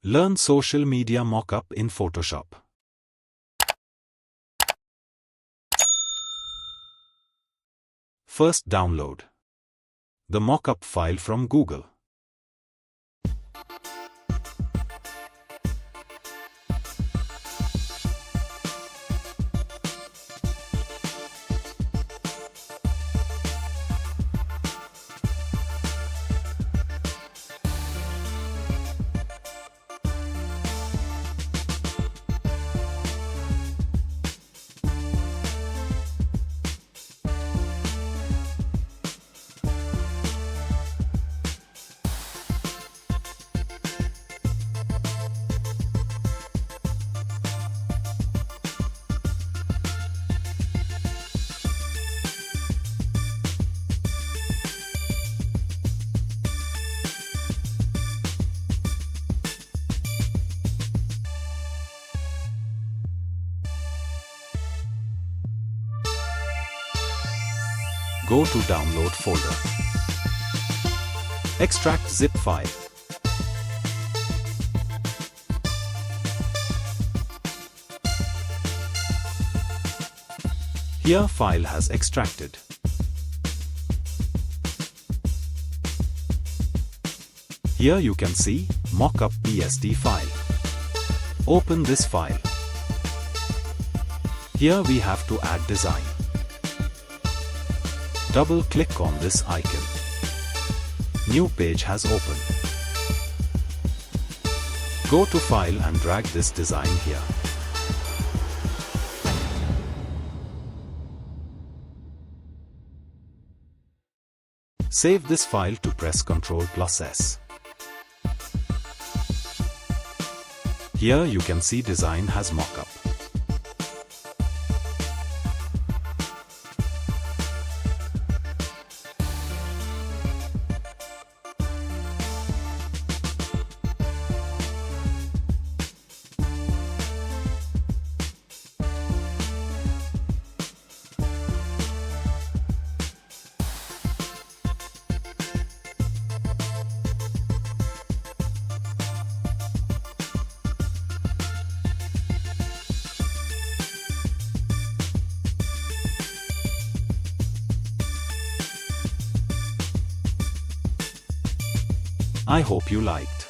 Learn social media mockup in Photoshop. First, download the mockup file from Google. Go to Download folder. Extract zip file. Here file has extracted. Here you can see Mockup PSD file. Open this file. Here we have to add design. Double-click on this icon. New page has opened. Go to File and drag this design here. Save this file to press Ctrl+S. Here you can see design has mockup. I hope you liked.